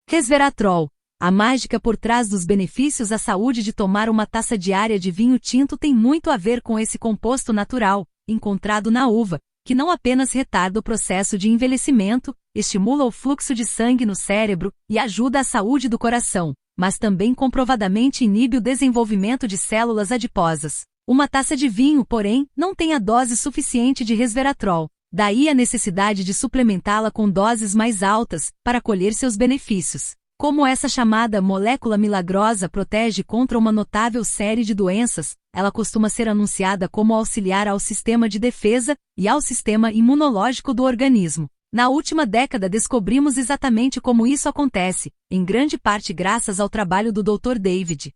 Resveratrol. A mágica por trás dos benefícios à saúde de tomar uma taça diária de vinho tinto tem muito a ver com esse composto natural, encontrado na uva, que não apenas retarda o processo de envelhecimento, estimula o fluxo de sangue no cérebro e ajuda a saúde do coração, mas também comprovadamente inibe o desenvolvimento de células adiposas. Uma taça de vinho, porém, não tem a dose suficiente de resveratrol. Daí a necessidade de suplementá-la com doses mais altas, para colher seus benefícios. Como essa chamada molécula milagrosa protege contra uma notável série de doenças, ela costuma ser anunciada como auxiliar ao sistema de defesa e ao sistema imunológico do organismo. Na última década descobrimos exatamente como isso acontece, em grande parte graças ao trabalho do Dr. David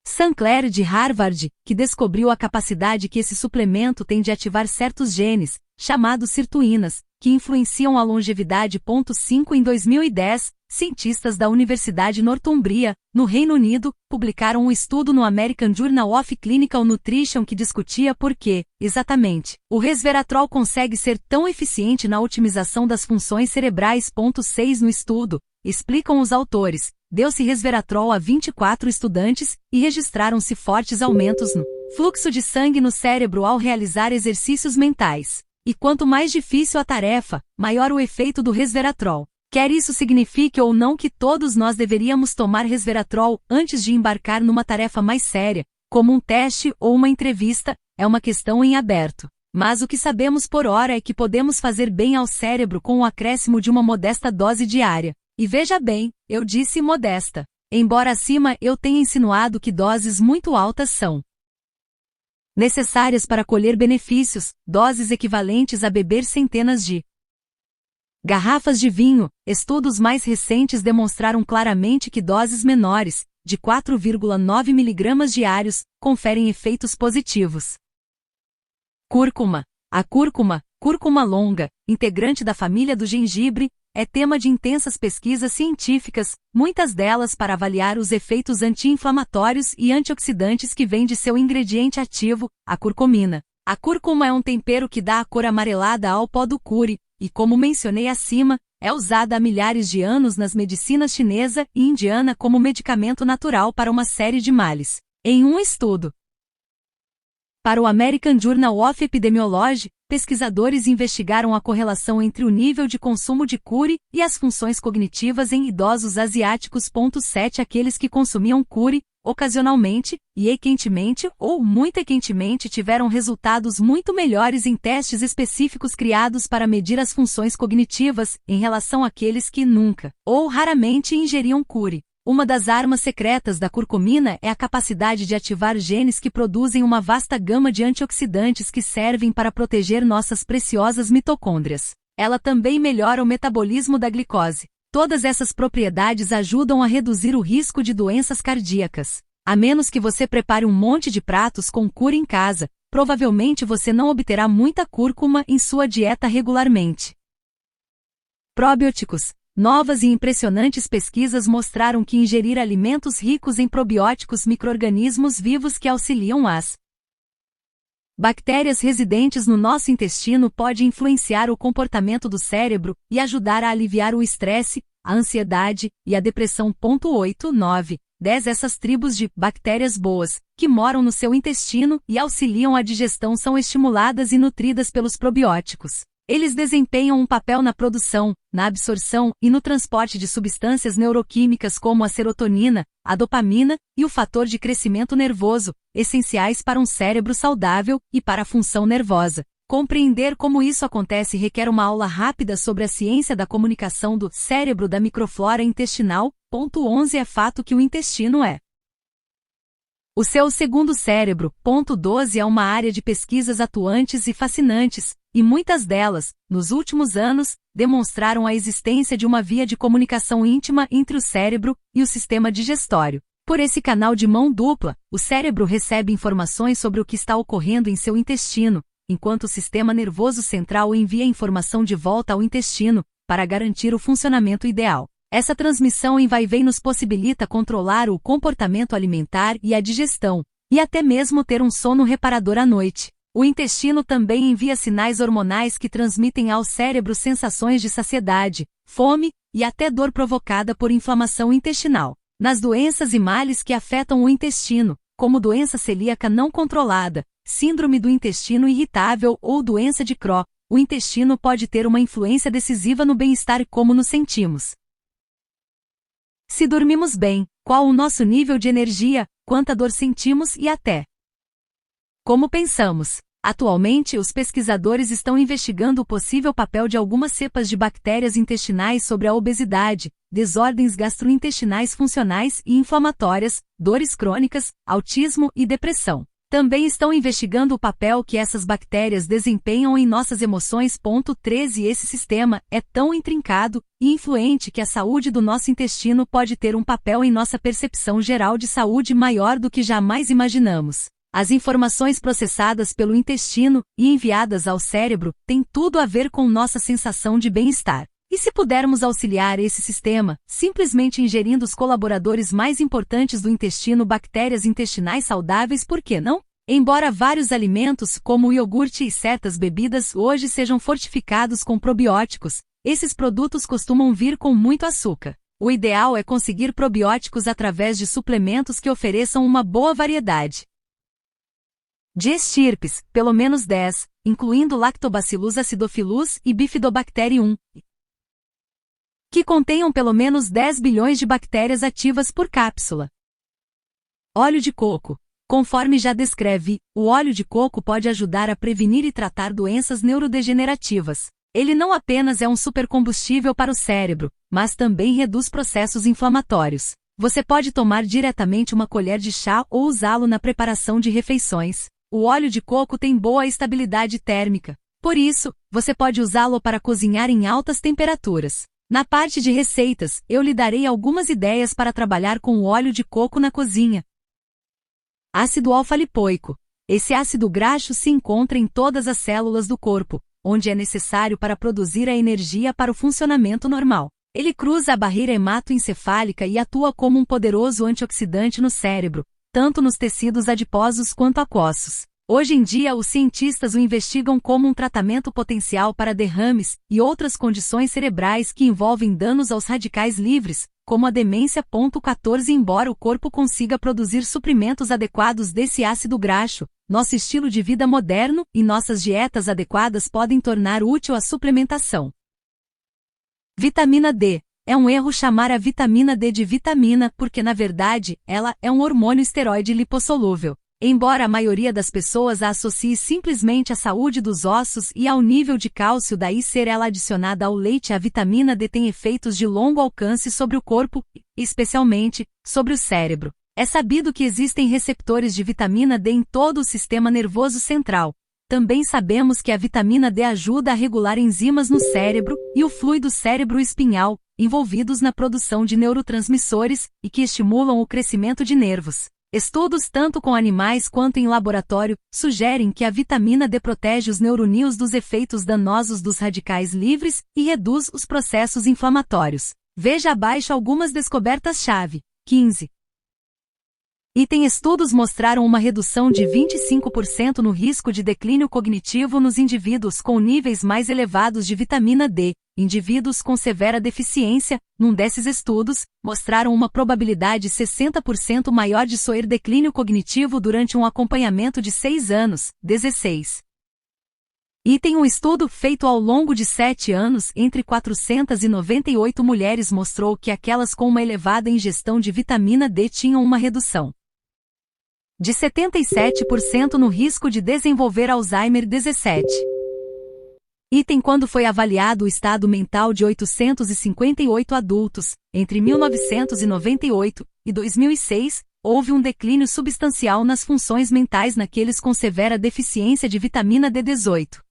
Sinclair de Harvard, que descobriu a capacidade que esse suplemento tem de ativar certos genes, chamados sirtuínas, que influenciam a longevidade. 5 Em 2010, cientistas da Universidade Northumbria, no Reino Unido, publicaram um estudo no American Journal of Clinical Nutrition que discutia por que, exatamente, o resveratrol consegue ser tão eficiente na otimização das funções cerebrais. 6 No estudo, explicam os autores, deu-se resveratrol a 24 estudantes e registraram-se fortes aumentos no fluxo de sangue no cérebro ao realizar exercícios mentais. E quanto mais difícil a tarefa, maior o efeito do resveratrol. Quer isso signifique ou não que todos nós deveríamos tomar resveratrol antes de embarcar numa tarefa mais séria, como um teste ou uma entrevista, é uma questão em aberto. Mas o que sabemos por hora é que podemos fazer bem ao cérebro com o acréscimo de uma modesta dose diária. E veja bem, eu disse modesta. Embora acima eu tenha insinuado que doses muito altas são necessárias para colher benefícios, doses equivalentes a beber centenas de garrafas de vinho. Estudos mais recentes demonstraram claramente que doses menores, de 4,9 mg diários, conferem efeitos positivos. Cúrcuma. A cúrcuma, cúrcuma longa, integrante da família do gengibre, é tema de intensas pesquisas científicas, muitas delas para avaliar os efeitos anti-inflamatórios e antioxidantes que vêm de seu ingrediente ativo, a curcumina. A cúrcuma é um tempero que dá a cor amarelada ao pó do curry, e como mencionei acima, é usada há milhares de anos nas medicinas chinesa e indiana como medicamento natural para uma série de males. Em um estudo para o American Journal of Epidemiology, pesquisadores investigaram a correlação entre o nível de consumo de curry e as funções cognitivas em idosos asiáticos. 7 Aqueles que consumiam curry, ocasionalmente, e quentemente ou muito quentemente tiveram resultados muito melhores em testes específicos criados para medir as funções cognitivas, em relação àqueles que nunca, ou raramente ingeriam curry. Uma das armas secretas da curcumina é a capacidade de ativar genes que produzem uma vasta gama de antioxidantes que servem para proteger nossas preciosas mitocôndrias. Ela também melhora o metabolismo da glicose. Todas essas propriedades ajudam a reduzir o risco de doenças cardíacas. A menos que você prepare um monte de pratos com curry em casa, provavelmente você não obterá muita cúrcuma em sua dieta regularmente. Probióticos. Novas e impressionantes pesquisas mostraram que ingerir alimentos ricos em probióticos, micro-organismos vivos que auxiliam as bactérias residentes no nosso intestino, pode influenciar o comportamento do cérebro e ajudar a aliviar o estresse, a ansiedade e a depressão. 8, 9, 10 Essas tribos de bactérias boas, que moram no seu intestino e auxiliam a digestão, são estimuladas e nutridas pelos probióticos. Eles desempenham um papel na produção, na absorção e no transporte de substâncias neuroquímicas como a serotonina, a dopamina e o fator de crescimento nervoso, essenciais para um cérebro saudável e para a função nervosa. Compreender como isso acontece requer uma aula rápida sobre a ciência da comunicação do cérebro da microflora intestinal. 11 É fato que o intestino é o seu segundo cérebro. 12 É uma área de pesquisas atuantes e fascinantes, e muitas delas, nos últimos anos, demonstraram a existência de uma via de comunicação íntima entre o cérebro e o sistema digestório. Por esse canal de mão dupla, o cérebro recebe informações sobre o que está ocorrendo em seu intestino, enquanto o sistema nervoso central envia informação de volta ao intestino, para garantir o funcionamento ideal. Essa transmissão em vai-vem nos possibilita controlar o comportamento alimentar e a digestão, e até mesmo ter um sono reparador à noite. O intestino também envia sinais hormonais que transmitem ao cérebro sensações de saciedade, fome e até dor provocada por inflamação intestinal. Nas doenças e males que afetam o intestino, como doença celíaca não controlada, síndrome do intestino irritável ou doença de Crohn, o intestino pode ter uma influência decisiva no bem-estar e como nos sentimos. Se dormimos bem, qual o nosso nível de energia, quanta dor sentimos e até como pensamos? Atualmente, os pesquisadores estão investigando o possível papel de algumas cepas de bactérias intestinais sobre a obesidade, desordens gastrointestinais funcionais e inflamatórias, dores crônicas, autismo e depressão. Também estão investigando o papel que essas bactérias desempenham em nossas emoções. 13 Esse sistema é tão intrincado e influente que a saúde do nosso intestino pode ter um papel em nossa percepção geral de saúde maior do que jamais imaginamos. As informações processadas pelo intestino e enviadas ao cérebro têm tudo a ver com nossa sensação de bem-estar. E se pudermos auxiliar esse sistema, simplesmente ingerindo os colaboradores mais importantes do intestino, bactérias intestinais saudáveis, por que não? Embora vários alimentos, como o iogurte e certas bebidas, hoje sejam fortificados com probióticos, esses produtos costumam vir com muito açúcar. O ideal é conseguir probióticos através de suplementos que ofereçam uma boa variedade de estirpes, pelo menos 10, incluindo Lactobacillus acidophilus e Bifidobacterium, que contenham pelo menos 10 bilhões de bactérias ativas por cápsula. Óleo de coco. Conforme já descreve, o óleo de coco pode ajudar a prevenir e tratar doenças neurodegenerativas. Ele não apenas é um supercombustível para o cérebro, mas também reduz processos inflamatórios. Você pode tomar diretamente uma colher de chá ou usá-lo na preparação de refeições. O óleo de coco tem boa estabilidade térmica. Por isso, você pode usá-lo para cozinhar em altas temperaturas. Na parte de receitas, eu lhe darei algumas ideias para trabalhar com o óleo de coco na cozinha. Ácido alfa-lipoico. Esse ácido graxo se encontra em todas as células do corpo, onde é necessário para produzir a energia para o funcionamento normal. Ele cruza a barreira hematoencefálica e atua como um poderoso antioxidante no cérebro, tanto nos tecidos adiposos quanto aquosos. Hoje em dia, os cientistas o investigam como um tratamento potencial para derrames e outras condições cerebrais que envolvem danos aos radicais livres, como a demência. 14 Embora o corpo consiga produzir suprimentos adequados desse ácido graxo, nosso estilo de vida moderno e nossas dietas adequadas podem tornar útil a suplementação. Vitamina D. É um erro chamar a vitamina D de vitamina porque, na verdade, ela é um hormônio esteroide lipossolúvel. Embora a maioria das pessoas a associe simplesmente à saúde dos ossos e ao nível de cálcio, daí ser ela adicionada ao leite, a vitamina D tem efeitos de longo alcance sobre o corpo, especialmente sobre o cérebro. É sabido que existem receptores de vitamina D em todo o sistema nervoso central. Também sabemos que a vitamina D ajuda a regular enzimas no cérebro e o fluido cérebro-espinhal, envolvidos na produção de neurotransmissores e que estimulam o crescimento de nervos. Estudos tanto com animais quanto em laboratório sugerem que a vitamina D protege os neuroníons dos efeitos danosos dos radicais livres e reduz os processos inflamatórios. Veja abaixo algumas descobertas-chave. 15. Estudos mostraram uma redução de 25% no risco de declínio cognitivo nos indivíduos com níveis mais elevados de vitamina D. Indivíduos com severa deficiência, num desses estudos, mostraram uma probabilidade 60% maior de sofrer declínio cognitivo durante um acompanhamento de 6 anos, 16. Um estudo feito ao longo de 7 anos entre 498 mulheres mostrou que aquelas com uma elevada ingestão de vitamina D tinham uma redução de 77% no risco de desenvolver Alzheimer. 17. Quando foi avaliado o estado mental de 858 adultos, entre 1998 e 2006, houve um declínio substancial nas funções mentais naqueles com severa deficiência de vitamina D. 18.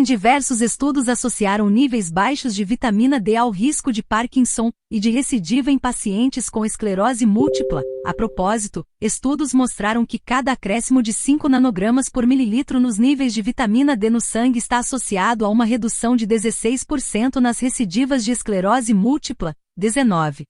Diversos estudos associaram níveis baixos de vitamina D ao risco de Parkinson e de recidiva em pacientes com esclerose múltipla. A propósito, estudos mostraram que cada acréscimo de 5 nanogramas por mililitro nos níveis de vitamina D no sangue está associado a uma redução de 16% nas recidivas de esclerose múltipla. 19.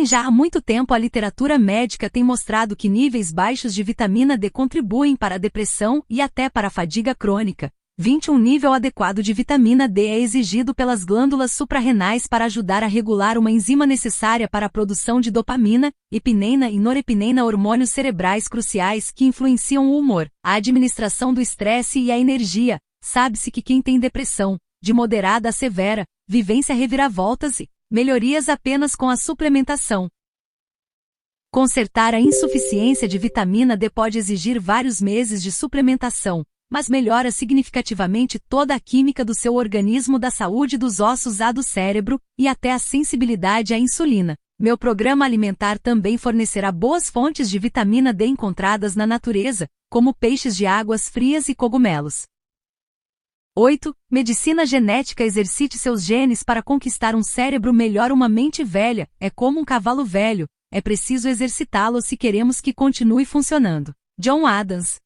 Já há muito tempo a literatura médica tem mostrado que níveis baixos de vitamina D contribuem para a depressão e até para a fadiga crônica. 21. Nível adequado de vitamina D é exigido pelas glândulas suprarrenais para ajudar a regular uma enzima necessária para a produção de dopamina, epinena e norepinena, hormônios cerebrais cruciais que influenciam o humor, a administração do estresse e a energia. Sabe-se que quem tem depressão, de moderada a severa, vivência reviravoltas e melhorias apenas com a suplementação. Consertar a insuficiência de vitamina D pode exigir vários meses de suplementação, mas melhora significativamente toda a química do seu organismo, da saúde dos ossos à do cérebro, e até a sensibilidade à insulina. Meu programa alimentar também fornecerá boas fontes de vitamina D encontradas na natureza, como peixes de águas frias e cogumelos. 8. Medicina genética. Exercite seus genes para conquistar um cérebro melhor. Uma mente velha é como um cavalo velho, é preciso exercitá-lo se queremos que continue funcionando. John Adams.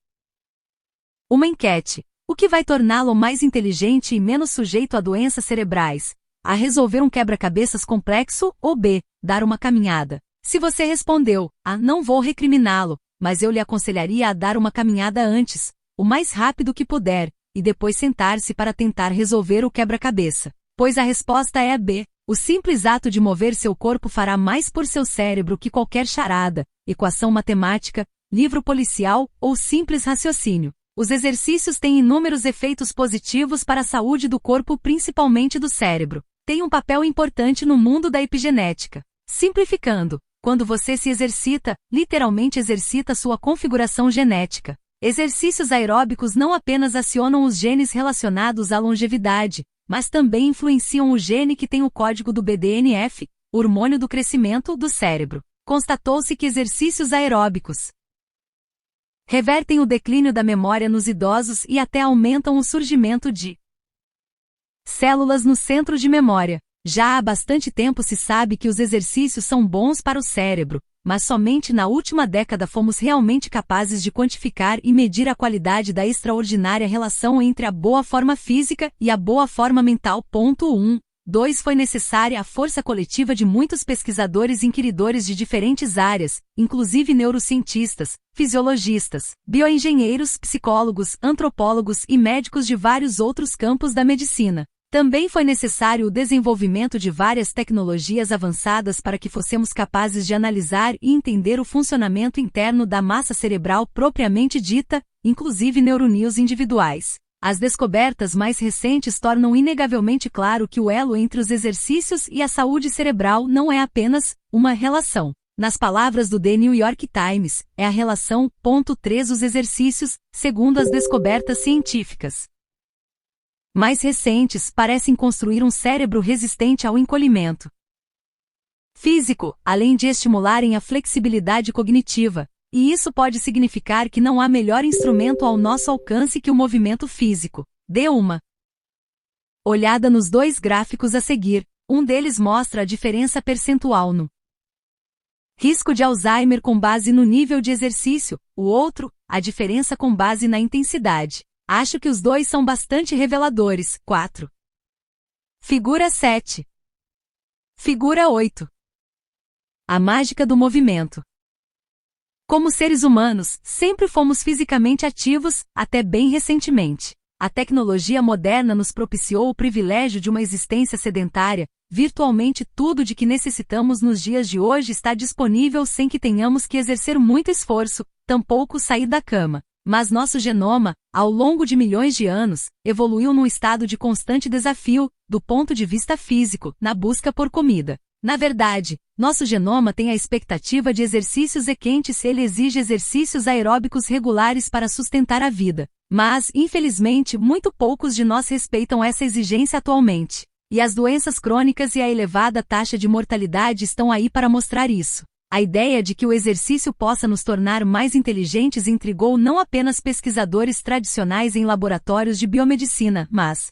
Uma enquete. O que vai torná-lo mais inteligente e menos sujeito a doenças cerebrais? A. Resolver um quebra-cabeças complexo, ou B. Dar uma caminhada? Se você respondeu A, não vou recriminá-lo, mas eu lhe aconselharia a dar uma caminhada antes, o mais rápido que puder, e depois sentar-se para tentar resolver o quebra-cabeça. Pois a resposta é a B. O simples ato de mover seu corpo fará mais por seu cérebro que qualquer charada, equação matemática, livro policial ou simples raciocínio. Os exercícios têm inúmeros efeitos positivos para a saúde do corpo, principalmente do cérebro. Tem um papel importante no mundo da epigenética. Simplificando, quando você se exercita, literalmente exercita sua configuração genética. Exercícios aeróbicos não apenas acionam os genes relacionados à longevidade, mas também influenciam o gene que tem o código do BDNF, o hormônio do crescimento, do cérebro. Constatou-se que exercícios aeróbicos revertem o declínio da memória nos idosos e até aumentam o surgimento de células no centro de memória. Já há bastante tempo se sabe que os exercícios são bons para o cérebro, mas somente na última década fomos realmente capazes de quantificar e medir a qualidade da extraordinária relação entre a boa forma física e a boa forma mental. 1. 2. Foi necessária a força coletiva de muitos pesquisadores inquiridores de diferentes áreas, inclusive neurocientistas, fisiologistas, bioengenheiros, psicólogos, antropólogos e médicos de vários outros campos da medicina. Também foi necessário o desenvolvimento de várias tecnologias avançadas para que fossemos capazes de analisar e entender o funcionamento interno da massa cerebral propriamente dita, inclusive neurônios individuais. As descobertas mais recentes tornam inegavelmente claro que o elo entre os exercícios e a saúde cerebral não é apenas uma relação. Nas palavras do The New York Times, é a relação. 3. Os exercícios, segundo as descobertas científicas mais recentes, parecem construir um cérebro resistente ao encolhimento físico, além de estimularem a flexibilidade cognitiva. E isso pode significar que não há melhor instrumento ao nosso alcance que o movimento físico. Dê uma olhada nos dois gráficos a seguir. Um deles mostra a diferença percentual no risco de Alzheimer com base no nível de exercício, o outro, a diferença com base na intensidade. Acho que os dois são bastante reveladores. 4. Figura 7. Figura 8. A mágica do movimento. Como seres humanos, sempre fomos fisicamente ativos, até bem recentemente. A tecnologia moderna nos propiciou o privilégio de uma existência sedentária. Virtualmente tudo de que necessitamos nos dias de hoje está disponível sem que tenhamos que exercer muito esforço, tampouco sair da cama. Mas nosso genoma, ao longo de milhões de anos, evoluiu num estado de constante desafio, do ponto de vista físico, na busca por comida. Na verdade, nosso genoma tem a expectativa de exercícios quentes e ele exige exercícios aeróbicos regulares para sustentar a vida. Mas, infelizmente, muito poucos de nós respeitam essa exigência atualmente. E as doenças crônicas e a elevada taxa de mortalidade estão aí para mostrar isso. A ideia de que o exercício possa nos tornar mais inteligentes intrigou não apenas pesquisadores tradicionais em laboratórios de biomedicina, mas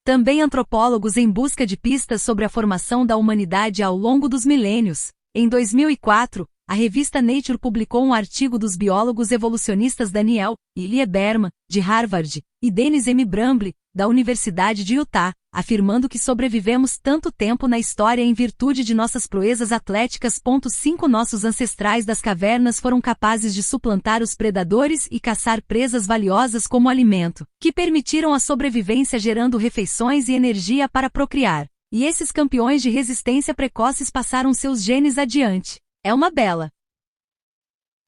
também antropólogos em busca de pistas sobre a formação da humanidade ao longo dos milênios. Em 2004, a revista Nature publicou um artigo dos biólogos evolucionistas Daniel e Lee Berman, de Harvard, e Dennis M. Bramble, da Universidade de Utah, afirmando que sobrevivemos tanto tempo na história em virtude de nossas proezas atléticas. 5 Nossos ancestrais das cavernas foram capazes de suplantar os predadores e caçar presas valiosas como alimento, que permitiram a sobrevivência gerando refeições e energia para procriar. E esses campeões de resistência precoces passaram seus genes adiante. É uma bela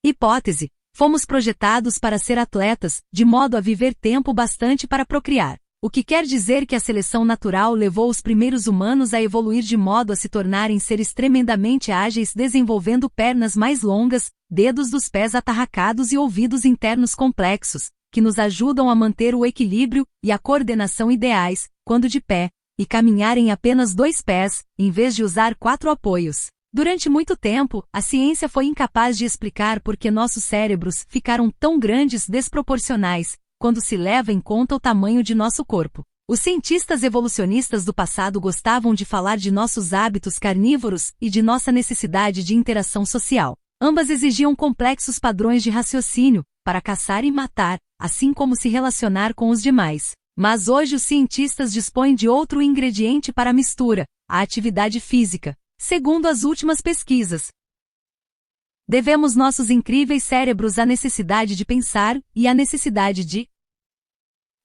hipótese. Fomos projetados para ser atletas, de modo a viver tempo bastante para procriar. O que quer dizer que a seleção natural levou os primeiros humanos a evoluir de modo a se tornarem seres tremendamente ágeis, desenvolvendo pernas mais longas, dedos dos pés atarracados e ouvidos internos complexos, que nos ajudam a manter o equilíbrio e a coordenação ideais, quando de pé, e caminhar em apenas 2 pés, em vez de usar 4 apoios. Durante muito tempo, a ciência foi incapaz de explicar por que nossos cérebros ficaram tão grandes desproporcionais, quando se leva em conta o tamanho de nosso corpo. Os cientistas evolucionistas do passado gostavam de falar de nossos hábitos carnívoros e de nossa necessidade de interação social. Ambas exigiam complexos padrões de raciocínio, para caçar e matar, assim como se relacionar com os demais. Mas hoje os cientistas dispõem de outro ingrediente para a mistura, a atividade física. Segundo as últimas pesquisas, devemos nossos incríveis cérebros à necessidade de pensar e à necessidade de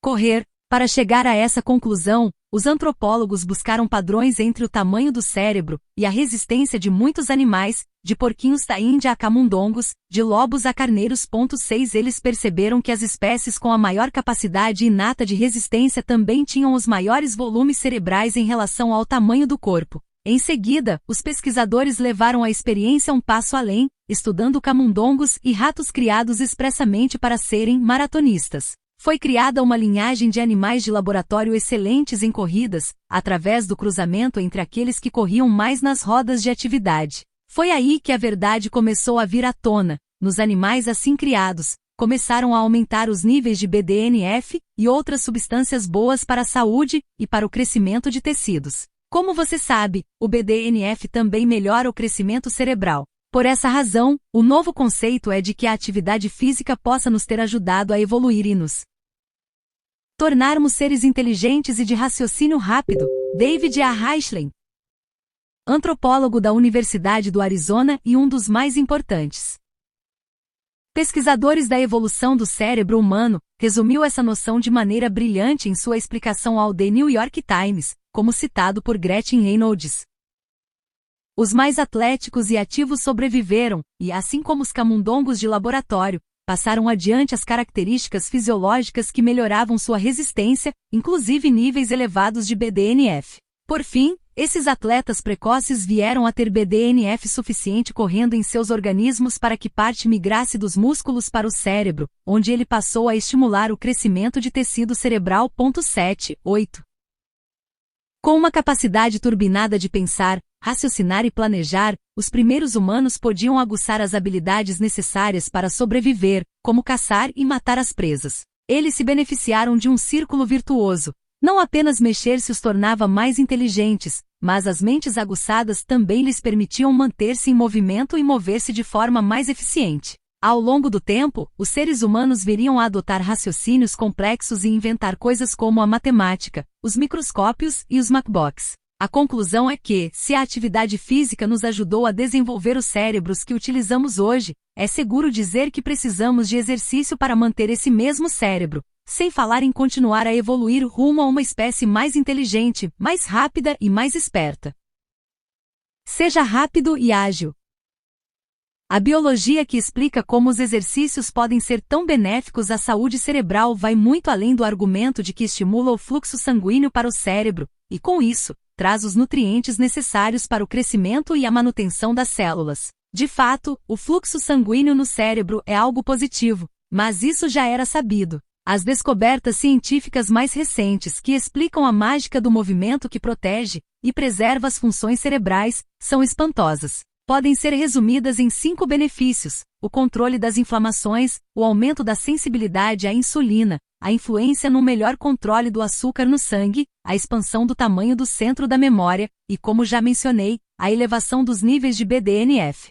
correr. Para chegar a essa conclusão, os antropólogos buscaram padrões entre o tamanho do cérebro e a resistência de muitos animais, de porquinhos da Índia a camundongos, de lobos a carneiros. 6 Eles perceberam que as espécies com a maior capacidade inata de resistência também tinham os maiores volumes cerebrais em relação ao tamanho do corpo. Em seguida, os pesquisadores levaram a experiência um passo além, estudando camundongos e ratos criados expressamente para serem maratonistas. Foi criada uma linhagem de animais de laboratório excelentes em corridas, através do cruzamento entre aqueles que corriam mais nas rodas de atividade. Foi aí que a verdade começou a vir à tona. Nos animais assim criados, começaram a aumentar os níveis de BDNF e outras substâncias boas para a saúde e para o crescimento de tecidos. Como você sabe, o BDNF também melhora o crescimento cerebral. Por essa razão, o novo conceito é de que a atividade física possa nos ter ajudado a evoluir e nos tornarmos seres inteligentes e de raciocínio rápido. David A. Reichlen, antropólogo da Universidade do Arizona e um dos mais importantes pesquisadores da evolução do cérebro humano, resumiu essa noção de maneira brilhante em sua explicação ao The New York Times, como citado por Gretchen Reynolds. Os mais atléticos e ativos sobreviveram, e assim como os camundongos de laboratório, passaram adiante as características fisiológicas que melhoravam sua resistência, inclusive níveis elevados de BDNF. Por fim, esses atletas precoces vieram a ter BDNF suficiente correndo em seus organismos para que parte migrasse dos músculos para o cérebro, onde ele passou a estimular o crescimento de tecido cerebral. 8. Com uma capacidade turbinada de pensar, raciocinar e planejar, os primeiros humanos podiam aguçar as habilidades necessárias para sobreviver, como caçar e matar as presas. Eles se beneficiaram de um círculo virtuoso. Não apenas mexer-se os tornava mais inteligentes, mas as mentes aguçadas também lhes permitiam manter-se em movimento e mover-se de forma mais eficiente. Ao longo do tempo, os seres humanos viriam a adotar raciocínios complexos e inventar coisas como a matemática, os microscópios e os MacBooks. A conclusão é que, se a atividade física nos ajudou a desenvolver os cérebros que utilizamos hoje, é seguro dizer que precisamos de exercício para manter esse mesmo cérebro, sem falar em continuar a evoluir rumo a uma espécie mais inteligente, mais rápida e mais esperta. Seja rápido e ágil. A biologia que explica como os exercícios podem ser tão benéficos à saúde cerebral vai muito além do argumento de que estimula o fluxo sanguíneo para o cérebro, e com isso, traz os nutrientes necessários para o crescimento e a manutenção das células. De fato, o fluxo sanguíneo no cérebro é algo positivo, mas isso já era sabido. As descobertas científicas mais recentes que explicam a mágica do movimento que protege e preserva as funções cerebrais são espantosas. Podem ser resumidas em 5 benefícios: o controle das inflamações, o aumento da sensibilidade à insulina, a influência no melhor controle do açúcar no sangue, a expansão do tamanho do centro da memória e, como já mencionei, a elevação dos níveis de BDNF.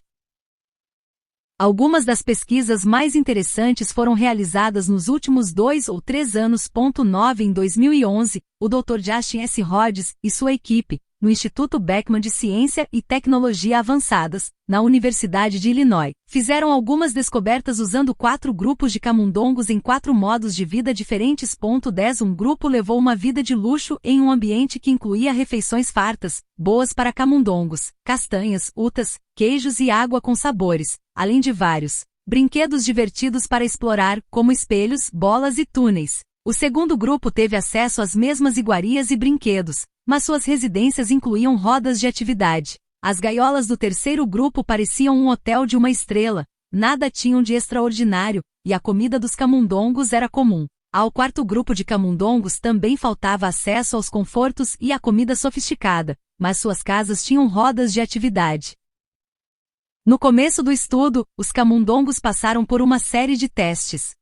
Algumas das pesquisas mais interessantes foram realizadas nos últimos 2 ou 3 anos. 9 Em 2011, o Dr. Justin S. Rhodes e sua equipe, no Instituto Beckman de Ciência e Tecnologia Avançadas, na Universidade de Illinois, fizeram algumas descobertas usando 4 grupos de camundongos em 4 modos de vida diferentes. 10 Um grupo levou uma vida de luxo em um ambiente que incluía refeições fartas, boas para camundongos, castanhas, utas, queijos e água com sabores, além de vários brinquedos divertidos para explorar, como espelhos, bolas e túneis. O segundo grupo teve acesso às mesmas iguarias e brinquedos, mas suas residências incluíam rodas de atividade. As gaiolas do terceiro grupo pareciam um hotel de uma estrela, nada tinham de extraordinário, e a comida dos camundongos era comum. Ao quarto grupo de camundongos também faltava acesso aos confortos e à comida sofisticada, mas suas casas tinham rodas de atividade. No começo do estudo, os camundongos passaram por uma série de testes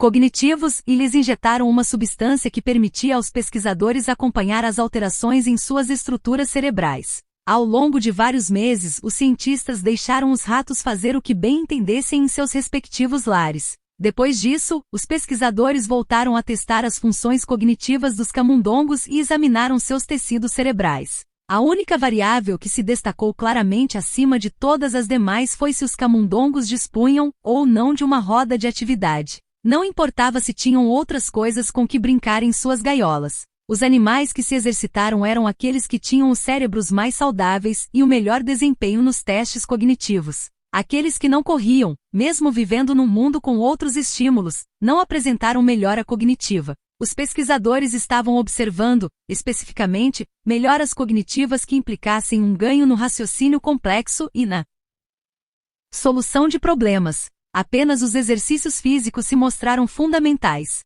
cognitivos e lhes injetaram uma substância que permitia aos pesquisadores acompanhar as alterações em suas estruturas cerebrais. Ao longo de vários meses, os cientistas deixaram os ratos fazer o que bem entendessem em seus respectivos lares. Depois disso, os pesquisadores voltaram a testar as funções cognitivas dos camundongos e examinaram seus tecidos cerebrais. A única variável que se destacou claramente acima de todas as demais foi se os camundongos dispunham, ou não, de uma roda de atividade. Não importava se tinham outras coisas com que brincar em suas gaiolas. Os animais que se exercitaram eram aqueles que tinham os cérebros mais saudáveis e o melhor desempenho nos testes cognitivos. Aqueles que não corriam, mesmo vivendo num mundo com outros estímulos, não apresentaram melhora cognitiva. Os pesquisadores estavam observando, especificamente, melhoras cognitivas que implicassem um ganho no raciocínio complexo e na solução de problemas. Apenas os exercícios físicos se mostraram fundamentais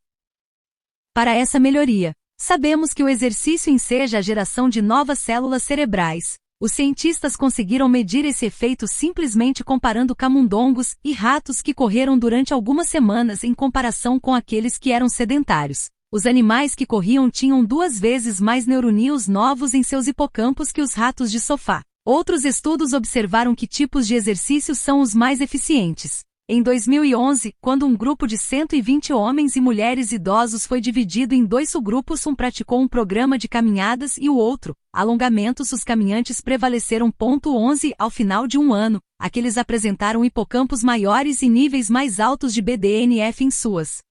para essa melhoria. Sabemos que o exercício enseja a geração de novas células cerebrais. Os cientistas conseguiram medir esse efeito simplesmente comparando camundongos e ratos que correram durante algumas semanas em comparação com aqueles que eram sedentários. Os animais que corriam tinham 2 vezes mais neuroníons novos em seus hipocampos que os ratos de sofá. Outros estudos observaram que tipos de exercícios são os mais eficientes. Em 2011, quando um grupo de 120 homens e mulheres idosos foi dividido em 2 subgrupos, um praticou um programa de caminhadas e o outro, alongamentos. Os caminhantes prevaleceram. 11 Ao final de um ano, aqueles apresentaram hipocampos maiores e níveis mais altos de BDNF em suas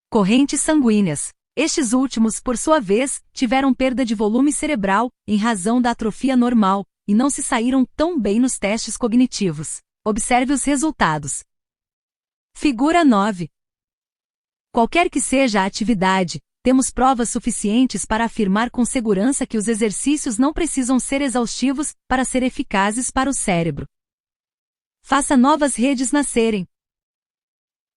correntes sanguíneas. Estes últimos, por sua vez, tiveram perda de volume cerebral, em razão da atrofia normal, e não se saíram tão bem nos testes cognitivos. Observe os resultados. Figura 9. Qualquer que seja a atividade, temos provas suficientes para afirmar com segurança que os exercícios não precisam ser exaustivos para ser eficazes para o cérebro. Faça novas redes nascerem.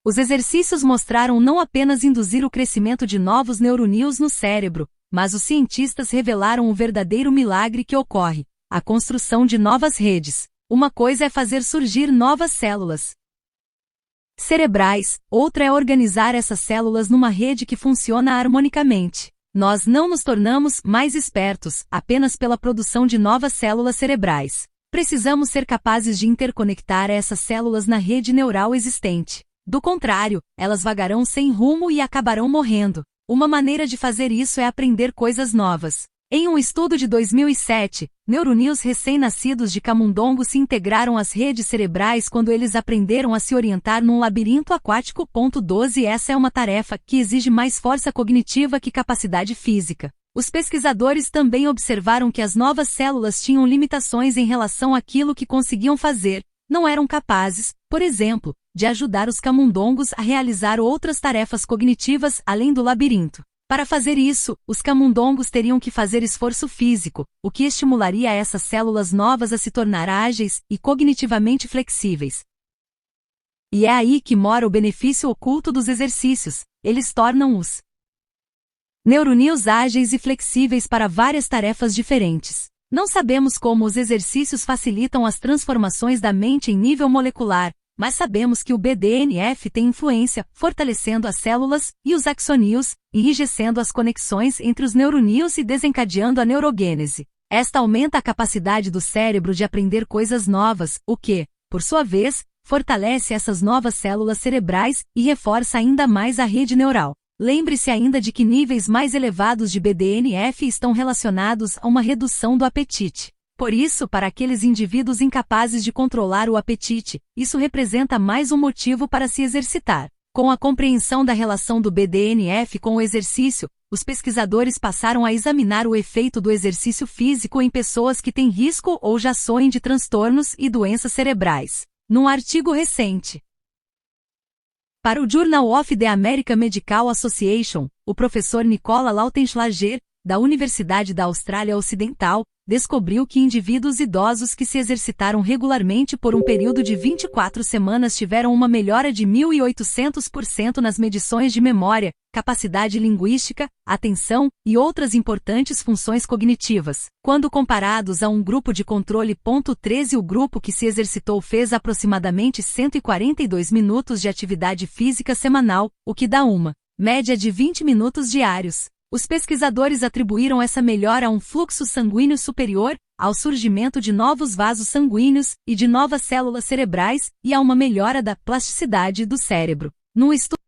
Os exercícios mostraram não apenas induzir o crescimento de novos neuroníons no cérebro, mas os cientistas revelaram o verdadeiro milagre que ocorre: a construção de novas redes. Uma coisa é fazer surgir novas células cerebrais, outra é organizar essas células numa rede que funciona harmonicamente. Nós não nos tornamos mais espertos apenas pela produção de novas células cerebrais. Precisamos ser capazes de interconectar essas células na rede neural existente. Do contrário, elas vagarão sem rumo e acabarão morrendo. Uma maneira de fazer isso é aprender coisas novas. Em um estudo de 2007, neuroníons recém-nascidos de camundongos se integraram às redes cerebrais quando eles aprenderam a se orientar num labirinto aquático. 12 Essa é uma tarefa que exige mais força cognitiva que capacidade física. Os pesquisadores também observaram que as novas células tinham limitações em relação àquilo que conseguiam fazer. Não eram capazes, por exemplo, de ajudar os camundongos a realizar outras tarefas cognitivas além do labirinto. Para fazer isso, os camundongos teriam que fazer esforço físico, o que estimularia essas células novas a se tornar ágeis e cognitivamente flexíveis. E é aí que mora o benefício oculto dos exercícios: eles tornam os neuroníons ágeis e flexíveis para várias tarefas diferentes. Não sabemos como os exercícios facilitam as transformações da mente em nível molecular, mas sabemos que o BDNF tem influência, fortalecendo as células e os axônios, enrijecendo as conexões entre os neuroníons e desencadeando a neurogênese. Esta aumenta a capacidade do cérebro de aprender coisas novas, o que, por sua vez, fortalece essas novas células cerebrais e reforça ainda mais a rede neural. Lembre-se ainda de que níveis mais elevados de BDNF estão relacionados a uma redução do apetite. Por isso, para aqueles indivíduos incapazes de controlar o apetite, isso representa mais um motivo para se exercitar. Com a compreensão da relação do BDNF com o exercício, os pesquisadores passaram a examinar o efeito do exercício físico em pessoas que têm risco ou já sofrem de transtornos e doenças cerebrais. Num artigo recente, para o Journal of the American Medical Association, o professor Nicola Lautenschlager, da Universidade da Austrália Ocidental, descobriu que indivíduos idosos que se exercitaram regularmente por um período de 24 semanas tiveram uma melhora de 1.800% nas medições de memória, capacidade linguística, atenção e outras importantes funções cognitivas. Quando comparados a um grupo de controle. 13, o grupo que se exercitou fez aproximadamente 142 minutos de atividade física semanal, o que dá uma média de 20 minutos diários. Os pesquisadores atribuíram essa melhora a um fluxo sanguíneo superior, ao surgimento de novos vasos sanguíneos e de novas células cerebrais e a uma melhora da plasticidade do cérebro. No estudo